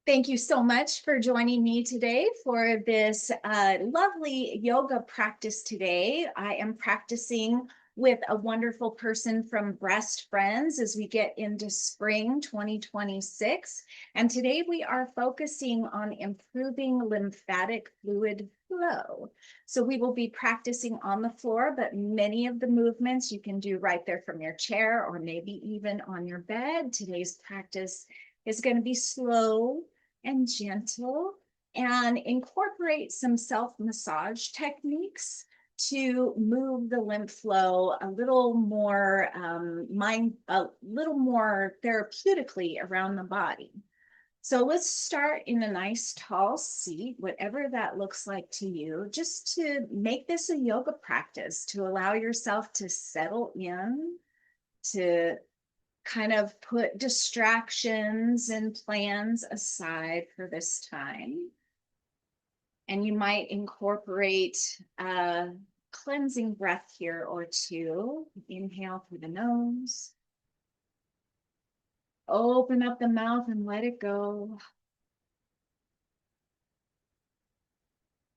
Thank you so much for joining me today for this lovely yoga practice today. I am practicing with a wonderful person from Breastfriends as we get into spring 2026. And today we are focusing on improving lymphatic fluid flow. So we will be practicing on the floor, but many of the movements you can do right there from your chair or maybe even on your bed. Today's practice is going to be slow and gentle and incorporate some self-massage techniques to move the lymph flow a little more a little more therapeutically around the body. So let's start in a nice tall seat, whatever that looks like to you, just to make this a yoga practice, to allow yourself to settle in, to kind of put distractions and plans aside for this time. And you might incorporate a cleansing breath here or two. Inhale through the nose. Open up the mouth and let it go.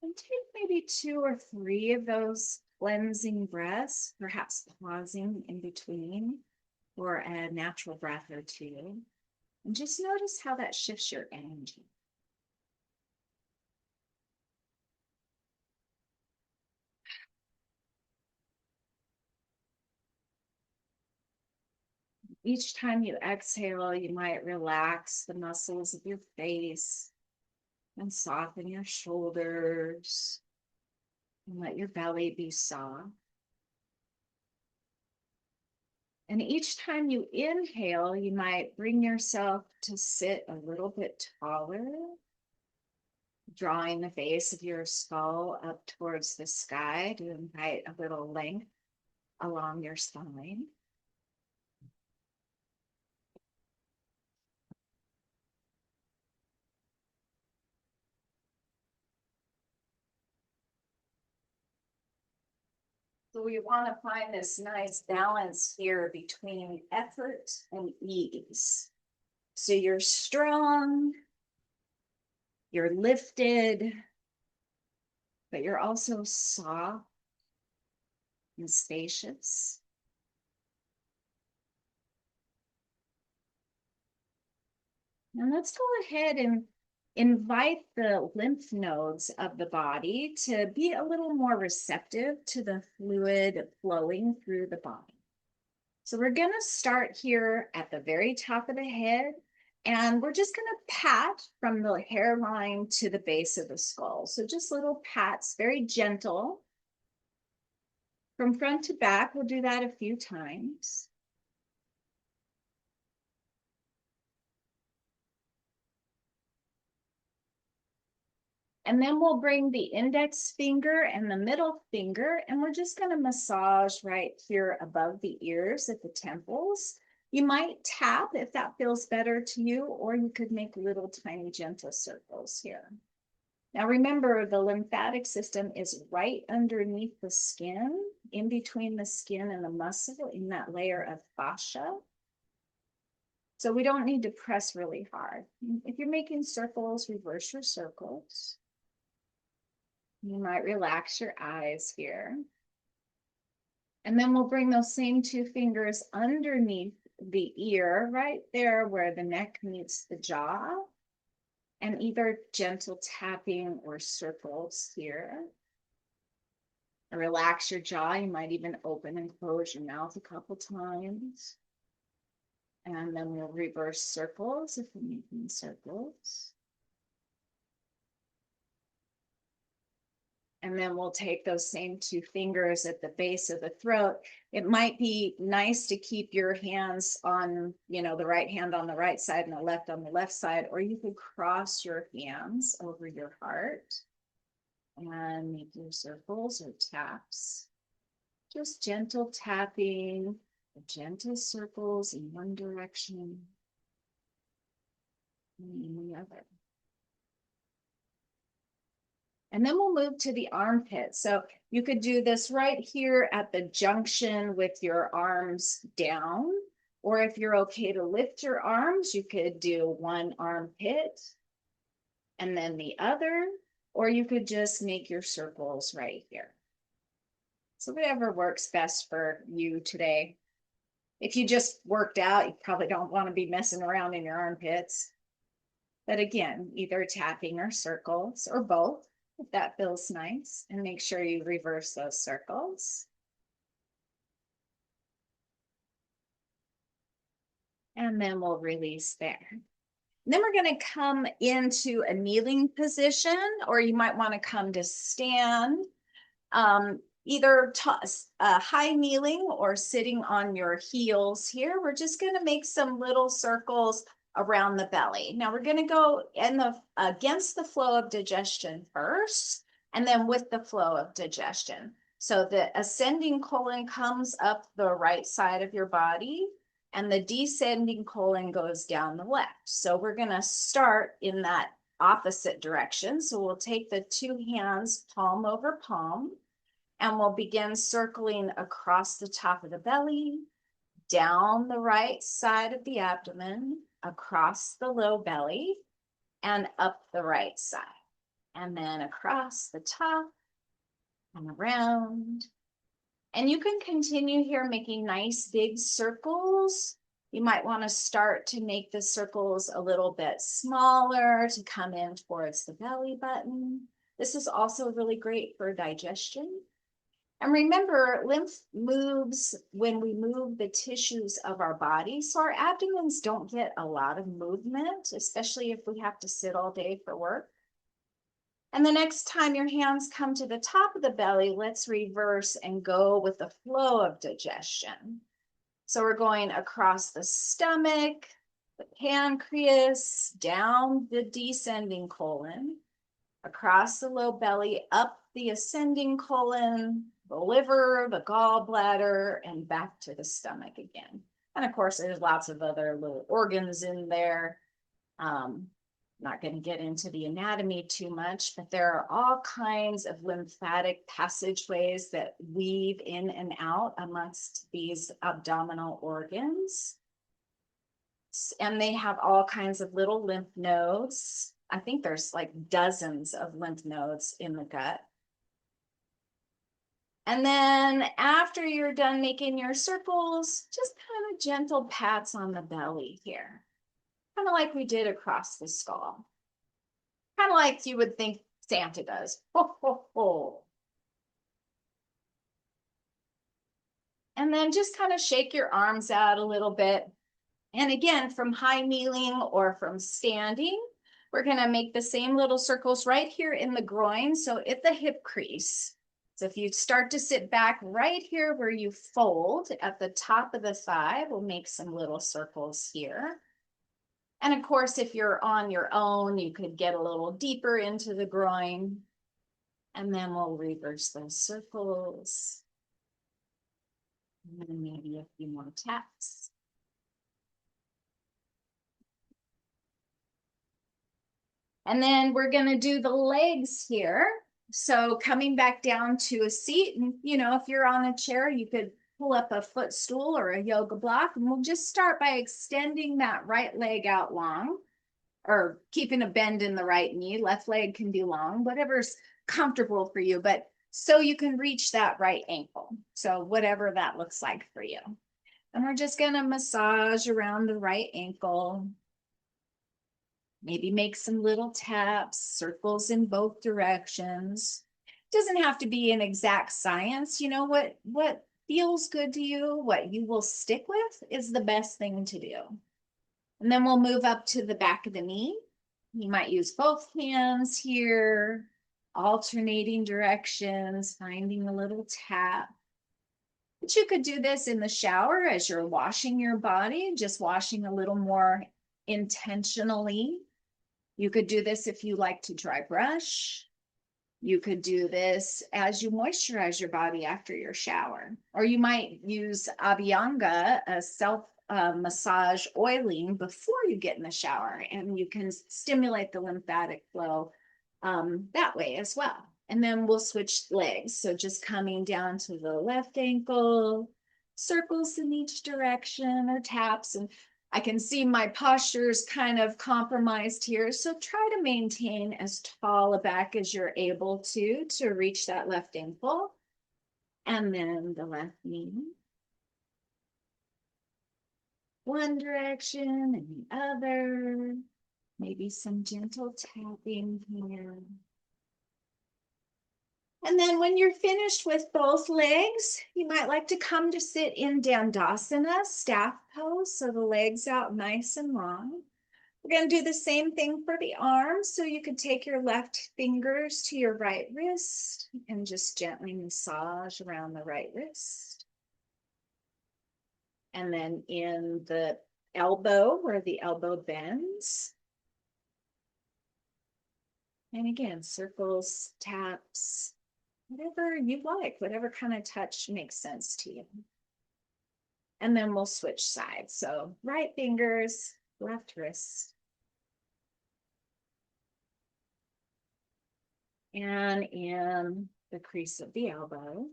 And take maybe 2 or 3 of those cleansing breaths, perhaps pausing in between for a natural breath or two. And just notice how that shifts your energy. Each time you exhale, you might relax the muscles of your face and soften your shoulders and let your belly be soft. And each time you inhale, you might bring yourself to sit a little bit taller, drawing the base of your skull up towards the sky to invite a little length along your spine. So we want to find this nice balance here between effort and ease. So you're strong, you're lifted, but you're also soft and spacious. And let's go ahead and invite the lymph nodes of the body to be a little more receptive to the fluid flowing through the body. So we're going to start here at the very top of the head, and we're just going to pat from the hairline to the base of the skull. So just little pats, very gentle. From front to back, we'll do that a few times. And then we'll bring the index finger and the middle finger, and we're just going to massage right here above the ears at the temples. You might tap if that feels better to you, or you could make little tiny gentle circles here. Now remember, the lymphatic system is right underneath the skin, in between the skin and the muscle, in that layer of fascia. So we don't need to press really hard. If you're making circles, reverse your circles. You might relax your eyes here. And then we'll bring those same 2 fingers underneath the ear, right there where the neck meets the jaw, and either gentle tapping or circles here. Relax your jaw. You might even open and close your mouth a couple times. And then we'll reverse circles if we're making circles. And then we'll take those same 2 fingers at the base of the throat. It might be nice to keep your hands on, the right hand on the right side and the left on the left side, or you could cross your hands over your heart and make your circles or taps. Just gentle tapping, gentle circles in one direction and in the other. And then we'll move to the armpit. So you could do this right here at the junction with your arms down, or if you're okay to lift your arms, you could do one armpit and then the other, or you could just make your circles right here. So whatever works best for you today. If you just worked out, you probably don't want to be messing around in your armpits. But again, either tapping or circles or both, if that feels nice. And make sure you reverse those circles. And then we'll release there. And then we're going to come into a kneeling position, or you might want to come to stand. Either high kneeling or sitting on your heels here. We're just going to make some little circles around the belly. Now we're going to go in against the flow of digestion first, and then with the flow of digestion. So the ascending colon comes up the right side of your body, and the descending colon goes down the left. So we're going to start in that opposite direction. So we'll take the two hands palm over palm, and we'll begin circling across the top of the belly, down the right side of the abdomen, across the low belly, and up the right side. And then across the top and around. And you can continue here making nice big circles. You might want to start to make the circles a little bit smaller to come in towards the belly button. This is also really great for digestion. And remember, lymph moves when we move the tissues of our body. So our abdomens don't get a lot of movement, especially if we have to sit all day for work. And the next time your hands come to the top of the belly, let's reverse and go with the flow of digestion. So we're going across the stomach, the pancreas, down the descending colon, across the low belly, up the ascending colon, the liver, the gallbladder, and back to the stomach again. And of course, there's lots of other little organs in there. Not going to get into the anatomy too much, but there are all kinds of lymphatic passageways that weave in and out amongst these abdominal organs. And they have all kinds of little lymph nodes. I think there's like dozens of lymph nodes in the gut. And then after you're done making your circles, just kind of gentle pats on the belly here. Kind of like we did across the skull. Kind of like you would think Santa does. Ho, ho, ho. And then just kind of shake your arms out a little bit. And again, from high kneeling or from standing, we're going to make the same little circles right here in the groin. So at the hip crease. So if you start to sit back right here where you fold at the top of the thigh, we'll make some little circles here. And of course, if you're on your own, you could get a little deeper into the groin. And then we'll reverse those circles. And then maybe a few more taps. And then we're going to do the legs here. So coming back down to a seat, and if you're on a chair, you could pull up a footstool or a yoga block, and we'll just start by extending that right leg out long, or keeping a bend in the right knee. Left leg can be long, whatever's comfortable for you, but so you can reach that right ankle. So whatever that looks like for you. And we're just going to massage around the right ankle. Maybe make some little taps, circles in both directions. It doesn't have to be an exact science. What feels good to you, what you will stick with is the best thing to do. And then we'll move up to the back of the knee. You might use both hands here, alternating directions, finding a little tap. But you could do this in the shower as you're washing your body, just washing a little more intentionally. You could do this if you like to dry brush. You could do this as you moisturize your body after your shower. Or you might use Abhyanga, a self massage oiling before you get in the shower, and you can stimulate the lymphatic flow that way as well. And then we'll switch legs. So just coming down to the left ankle, circles in each direction or taps. And I can see my posture is kind of compromised here. So try to maintain as tall a back as you're able to reach that left ankle. And then the left knee. One direction and the other. Maybe some gentle tapping here. And then when you're finished with both legs, you might like to come to sit in Dandasana, staff pose, so the legs out nice and long. We're going to do the same thing for the arms, so you could take your left fingers to your right wrist and just gently massage around the right wrist. And then in the elbow, where the elbow bends. And again, circles, taps, whatever you like, whatever kind of touch makes sense to you. And then we'll switch sides. So right fingers, left wrist. And in the crease of the elbow.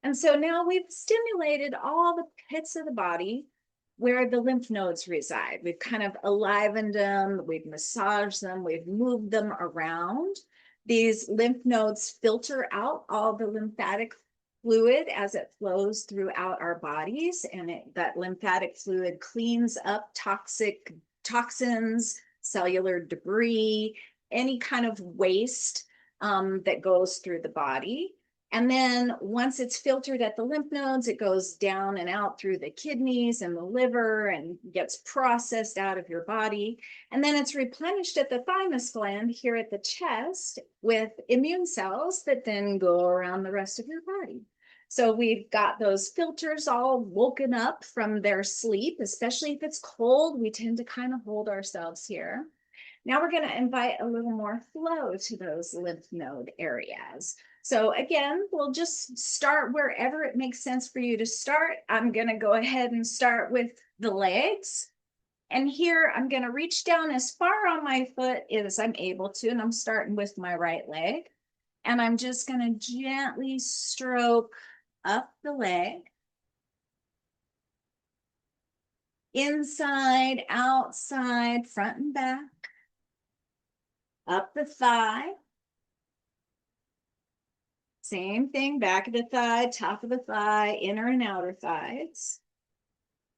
And so now we've stimulated all the pits of the body where the lymph nodes reside. We've kind of enlivened them, we've massaged them, we've moved them around. These lymph nodes filter out all the lymphatic fluid as it flows throughout our bodies, and that lymphatic fluid cleans up toxins, cellular debris, any kind of waste that goes through the body. And then once it's filtered at the lymph nodes, it goes down and out through the kidneys and the liver and gets processed out of your body. And then it's replenished at the thymus gland here at the chest with immune cells that then go around the rest of your body. So we've got those filters all woken up from their sleep, especially if it's cold. We tend to kind of hold ourselves here. Now we're going to invite a little more flow to those lymph node areas. So again, we'll just start wherever it makes sense for you to start. I'm going to go ahead and start with the legs. And here I'm going to reach down as far on my foot as I'm able to. And I'm starting with my right leg. And I'm just going to gently stroke up the leg. Inside, outside, front and back. Up the thigh. Same thing, back of the thigh, top of the thigh, inner and outer thighs.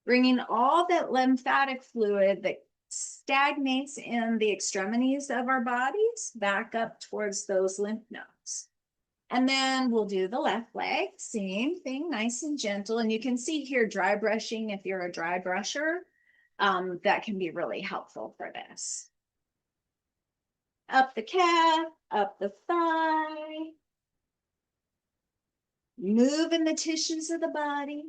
Bringing all that lymphatic fluid that stagnates in the extremities of our bodies back up towards those lymph nodes. And then we'll do the left leg, same thing, nice and gentle. And you can see here dry brushing if you're a dry brusher. That can be really helpful for this. Up the calf, up the thigh. Moving the tissues of the body.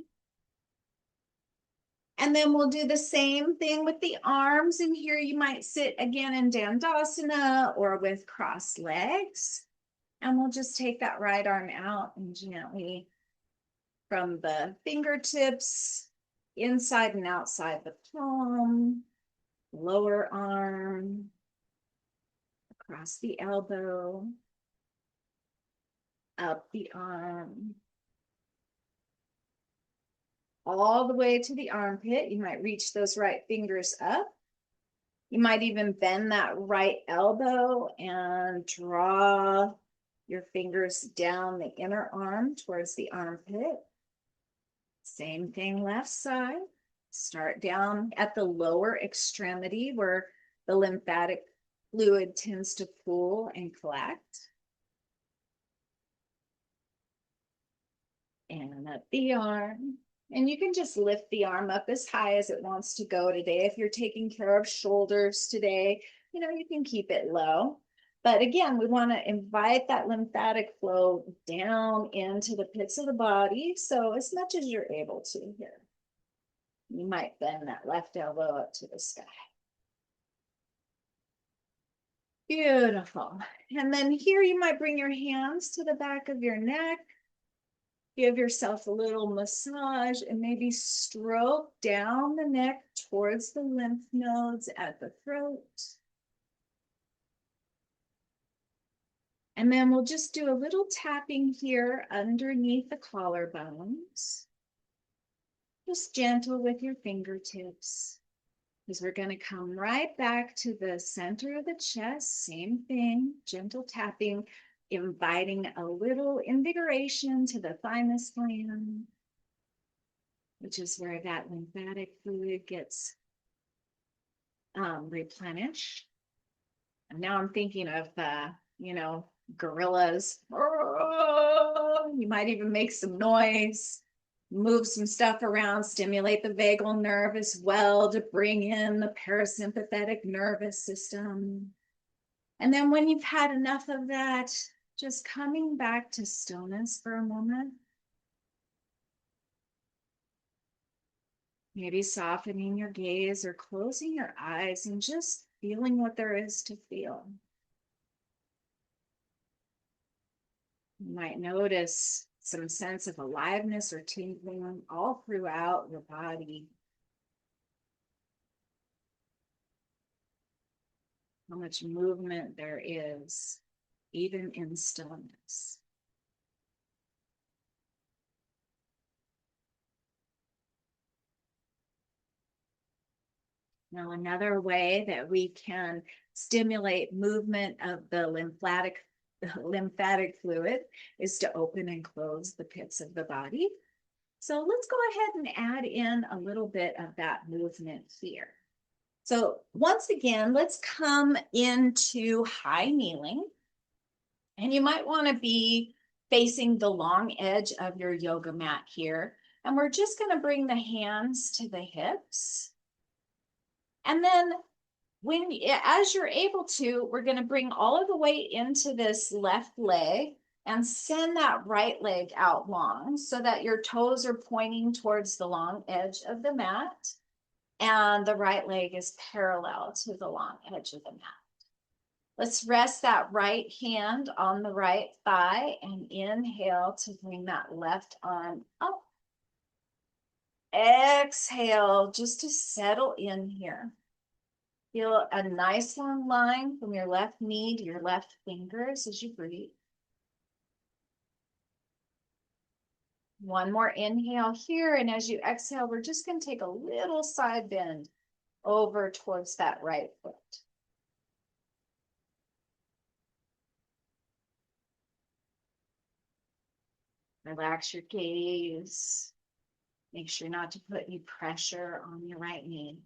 And then we'll do the same thing with the arms. And here you might sit again in Dandasana or with crossed legs. And we'll just take that right arm out and gently from the fingertips, inside and outside the palm, lower arm, across the elbow, up the arm, all the way to the armpit. You might reach those right fingers up. You might even bend that right elbow and draw your fingers down the inner arm towards the armpit. Same thing left side. Start down at the lower extremity where the lymphatic fluid tends to pool and collect. And up the arm. And you can just lift the arm up as high as it wants to go today. If you're taking care of shoulders today, you can keep it low. But again, we want to invite that lymphatic flow down into the pits of the body. So as much as you're able to here. You might bend that left elbow up to the sky. Beautiful. And then here you might bring your hands to the back of your neck. Give yourself a little massage and maybe stroke down the neck towards the lymph nodes at the throat. And then we'll just do a little tapping here underneath the collarbones. Just gentle with your fingertips. Because we're going to come right back to the center of the chest. Same thing, gentle tapping, inviting a little invigoration to the thymus gland, which is where that lymphatic fluid gets replenished. And now I'm thinking of gorillas. You might even make some noise, move some stuff around, stimulate the vagal nerve as well to bring in the parasympathetic nervous system. And then when you've had enough of that, just coming back to stillness for a moment. Maybe softening your gaze or closing your eyes and just feeling what there is to feel. You might notice some sense of aliveness or tingling all throughout your body. How much movement there is, even in stillness. Now, another way that we can stimulate movement of the lymphatic fluid is to open and close the pits of the body. So let's go ahead and add in a little bit of that movement here. So once again, let's come into high kneeling. And you might want to be facing the long edge of your yoga mat here. And we're just going to bring the hands to the hips. And then as you're able to, we're going to bring all of the weight into this left leg and send that right leg out long so that your toes are pointing towards the long edge of the mat and the right leg is parallel to the long edge of the mat. Let's rest that right hand on the right thigh and inhale to bring that left arm up. Exhale just to settle in here. Feel a nice long line from your left knee to your left fingers as you breathe. One more inhale here, and as you exhale, we're just going to take a little side bend over towards that right foot. Relax your gaze. Make sure not to put any pressure on your right knee.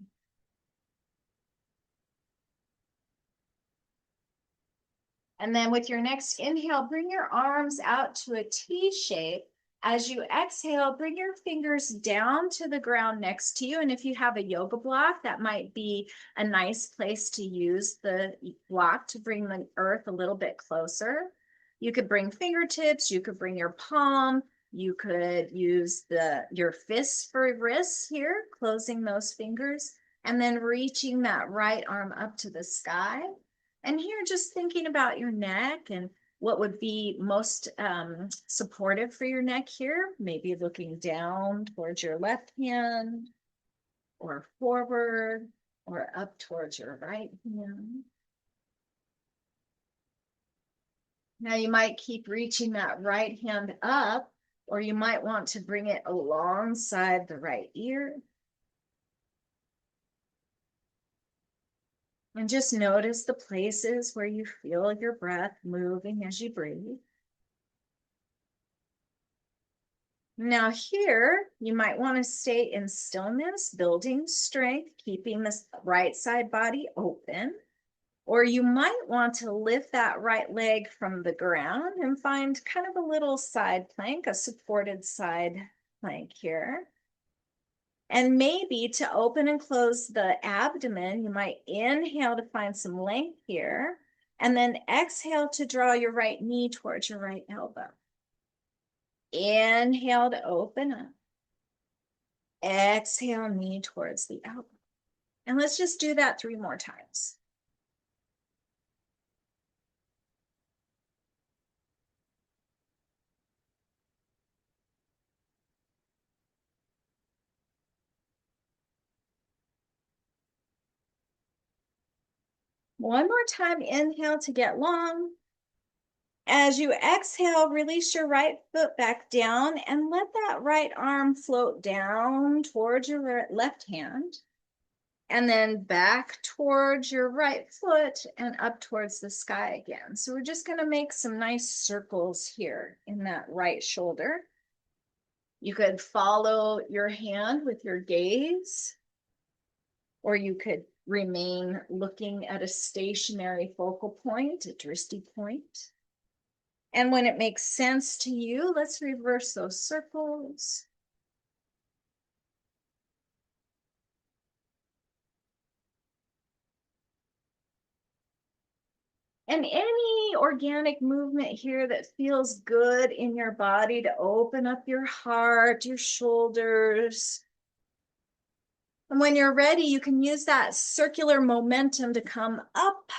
And then with your next inhale, bring your arms out to a T shape. As you exhale, bring your fingers down to the ground next to you. And if you have a yoga block, that might be a nice place to use the block to bring the earth a little bit closer. You could bring fingertips, you could bring your palm, you could use your fists for wrists here, closing those fingers, and then reaching that right arm up to the sky. And here, just thinking about your neck and what would be most supportive for your neck here, maybe looking down towards your left hand or forward or up towards your right hand. Now you might keep reaching that right hand up, or you might want to bring it alongside the right ear. And just notice the places where you feel your breath moving as you breathe. Now here, you might want to stay in stillness, building strength, keeping this right side body open. Or you might want to lift that right leg from the ground and find kind of a little side plank, a supported side plank here. And maybe to open and close the abdomen, you might inhale to find some length here, and then exhale to draw your right knee towards your right elbow. Inhale to open up. Exhale, knee towards the elbow. And let's just do that 3 more times. One more time, inhale to get long. As you exhale, release your right foot back down and let that right arm float down towards your left hand. And then back towards your right foot and up towards the sky again. So we're just going to make some nice circles here in that right shoulder. You could follow your hand with your gaze, or you could remain looking at a stationary focal point, a drishti point. And when it makes sense to you, let's reverse those circles. And any organic movement here that feels good in your body to open up your heart, your shoulders. And when you're ready, you can use that circular momentum to come up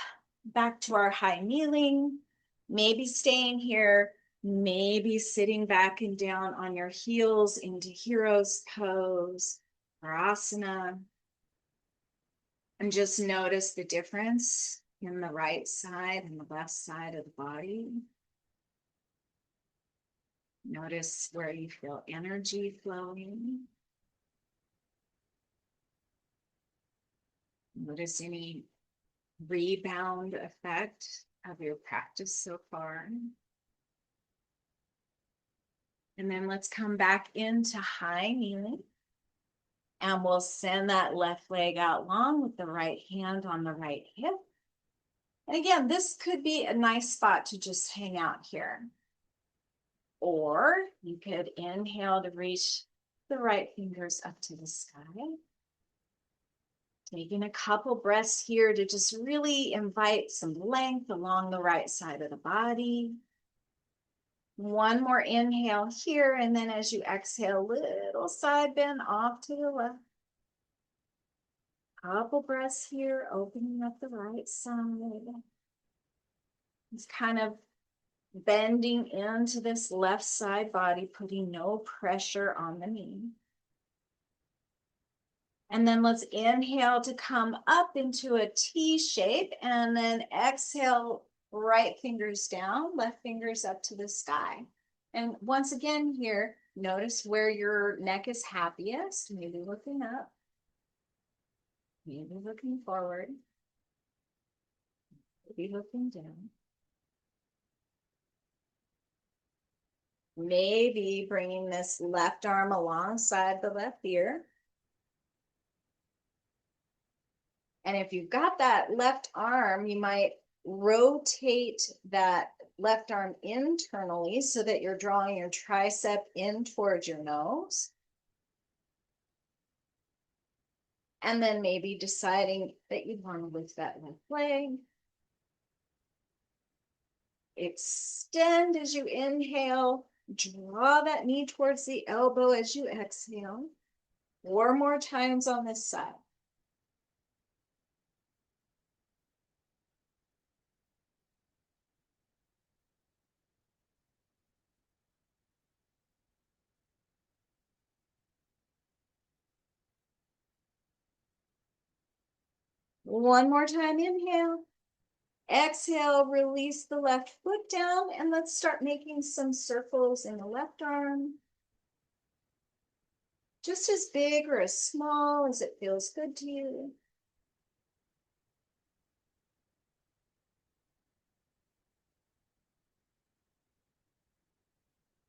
back to our high kneeling, maybe staying here, maybe sitting back and down on your heels into hero's pose or asana. And just notice the difference in the right side and the left side of the body. Notice where you feel energy flowing. Notice any rebound effect of your practice so far. And then let's come back into high kneeling. And we'll send that left leg out long with the right hand on the right hip. And again, this could be a nice spot to just hang out here. Or you could inhale to reach the right fingers up to the sky. Taking a couple breaths here to just really invite some length along the right side of the body. One more inhale here, and then as you exhale, little side bend off to the left. Couple breaths here, opening up the right side. It's kind of bending into this left side body, putting no pressure on the knee. And then let's inhale to come up into a T shape, and then exhale, right fingers down, left fingers up to the sky. And once again here, notice where your neck is happiest, maybe looking up, maybe looking forward, maybe looking down. Maybe bringing this left arm alongside the left ear. And if you've got that left arm, you might rotate that left arm internally so that you're drawing your tricep in towards your nose. And then maybe deciding that you want to lift that left leg. Extend as you inhale. Draw that knee towards the elbow as you exhale. 4 more times on this side. One more time, inhale. Exhale, release the left foot down, and let's start making some circles in the left arm. Just as big or as small as it feels good to you.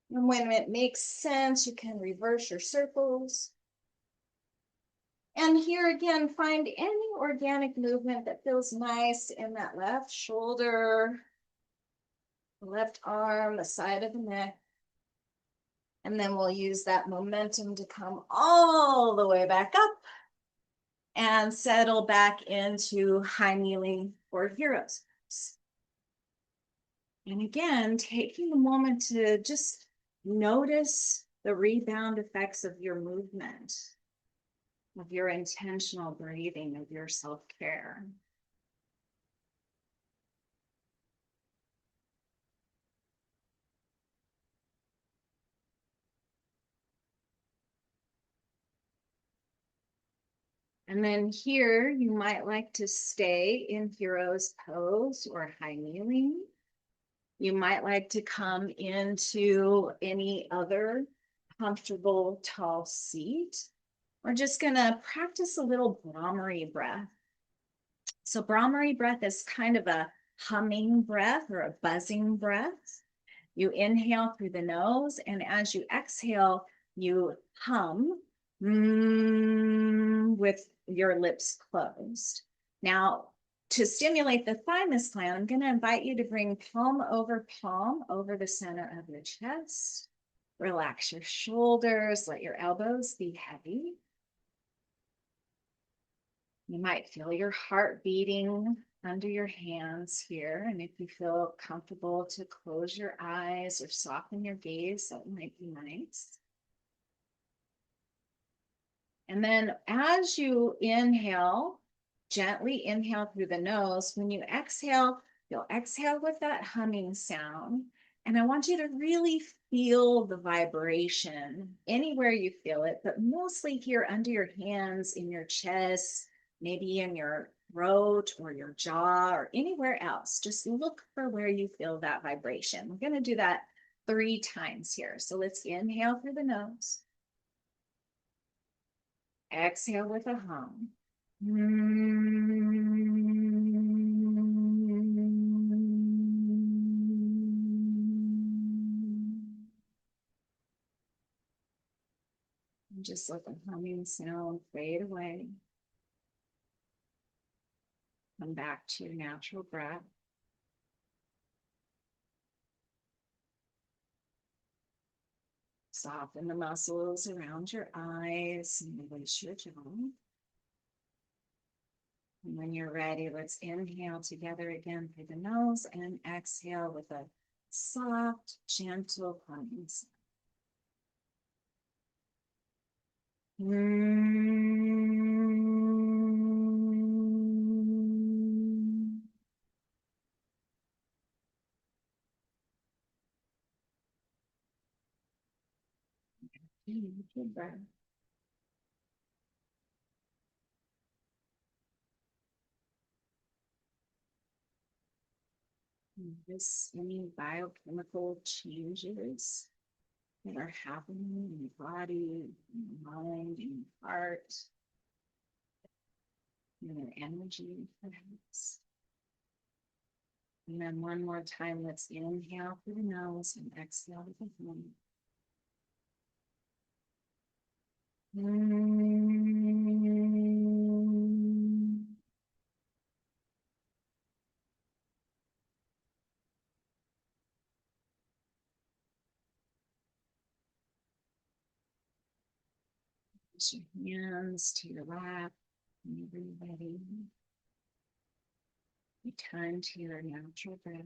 And when it makes sense, you can reverse your circles. And here again, find any organic movement that feels nice in that left shoulder, the left arm, the side of the neck. And then we'll use that momentum to come all the way back up and settle back into high kneeling for heroes. And again, taking a moment to just notice the rebound effects of your movement, of your intentional breathing, of your self-care. And then here, you might like to stay in hero's pose or high kneeling. You might like to come into any other comfortable tall seat. We're just going to practice a little Brahmari breath. So Brahmari breath is kind of a humming breath or a buzzing breath. You inhale through the nose, and as you exhale, you hum with your lips closed. Now, to stimulate the thymus gland, I'm going to invite you to bring palm over the center of your chest. Relax your shoulders, let your elbows be heavy. You might feel your heart beating under your hands here. And if you feel comfortable to close your eyes or soften your gaze, that might be nice. And then as you inhale, gently inhale through the nose. When you exhale, you'll exhale with that humming sound. And I want you to really feel the vibration anywhere you feel it, but mostly here under your hands, in your chest, maybe in your throat or your jaw or anywhere else. Just look for where you feel that vibration. We're going to do that 3 times here. So let's inhale through the nose. Exhale with a hum. And just let the humming sound fade away. Come back to your natural breath. Soften the muscles around your eyes and release your jaw. And when you're ready, let's inhale together again through the nose and exhale with a soft, gentle humming sound. Good breath. Notice any biochemical changes that are happening in your body, in your mind, in your heart, in your energy, perhaps. And then one more time, let's inhale through the nose and exhale with the mouth. Push your hands to your lap whenever you're ready. Return to your natural breath.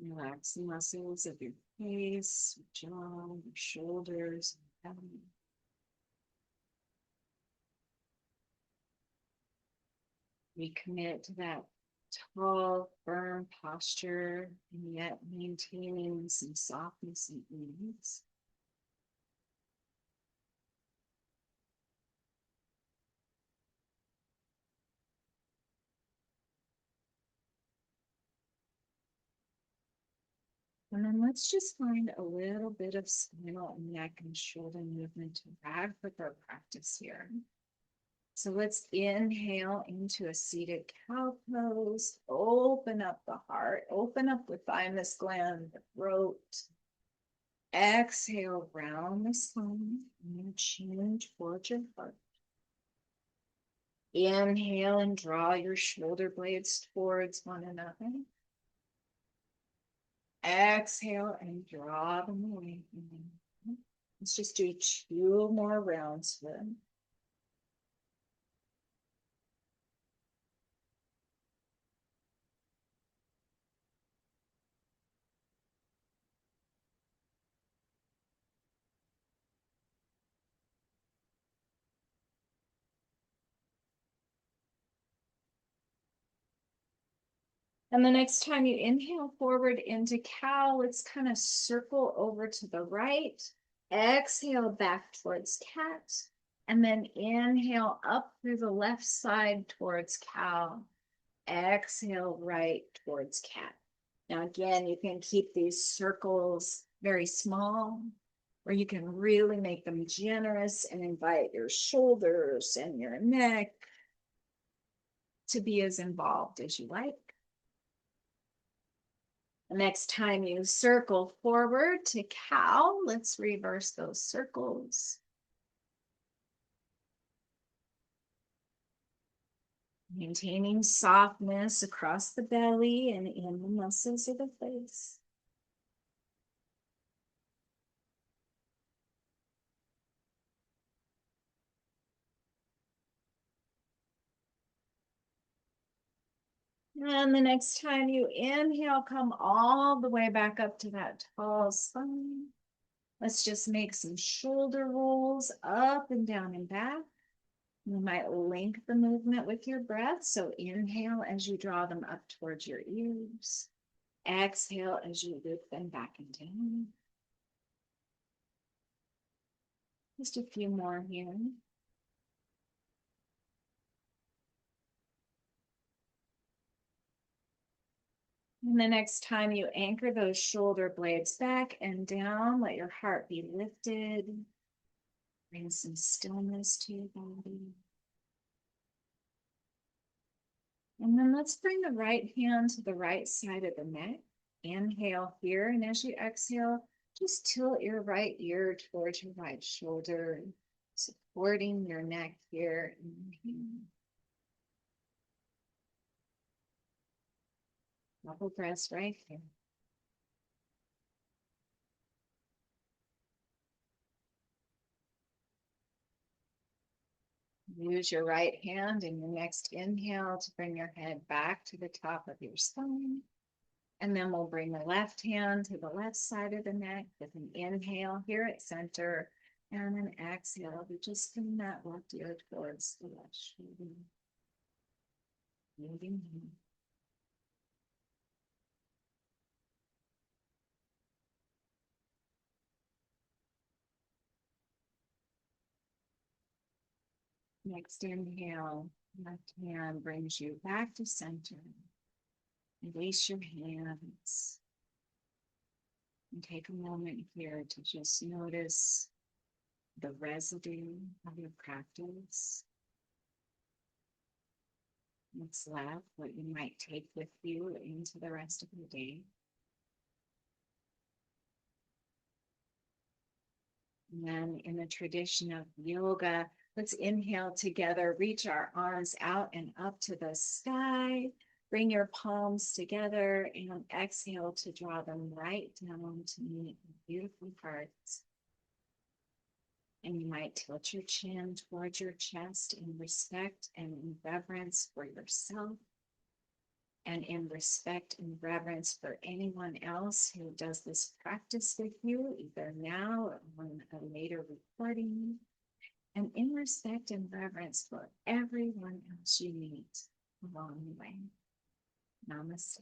Relax the muscles of your face, your jaw, your shoulders, and belly. Recommit to that tall, firm posture, and yet maintaining some softness and ease. And then let's just find a little bit of spinal and neck and shoulder movement to add with our practice here. So let's inhale into a seated cow pose. Open up the heart, open up the thymus gland, the throat. Exhale, round the spine, and chin towards your heart. Inhale and draw your shoulder blades towards one another. Exhale and draw them away. Let's just do 2 more rounds here. And the next time you inhale forward into cow, let's kind of circle over to the right. Exhale back towards cat. And then inhale up through the left side towards cow. exhale right towards cat. Now, again, you can keep these circles very small, or you can really make them generous and invite your shoulders and your neck to be as involved as you like. The next time you circle forward to cow, let's reverse those circles. Maintaining softness across the belly and in the muscles of the face. And the next time you inhale, come all the way back up to that tall spine. Let's just make some shoulder rolls up and down and back. You might link the movement with your breath. So inhale as you draw them up towards your ears. Exhale as you loop them back and down. Just a few more here. And the next time you anchor those shoulder blades back and down, let your heart be lifted. Bring some stillness to your body. And then let's bring the right hand to the right side of the neck. Inhale here, and as you exhale, just tilt your right ear towards your right shoulder, supporting your neck here. Double breaths right here. Use your right hand in your next inhale to bring your head back to the top of your spine. And then we'll bring the left hand to the left side of the neck with an inhale here at center and an exhale. We just bring that left ear towards the left shoulder. Moving in. Next inhale, left hand brings you back to center. Release your hands. And take a moment here to just notice the residue of your practice. What's left, what you might take with you into the rest of the day. And then in the tradition of yoga, let's inhale together, reach our arms out and up to the sky. Bring your palms together and exhale to draw them right down to meet beautiful hearts. And you might tilt your chin towards your chest in respect and in reverence for yourself, and in respect and reverence for anyone else who does this practice with you, either now or on a later recording, and in respect and reverence for everyone else you meet along the way. Namaste.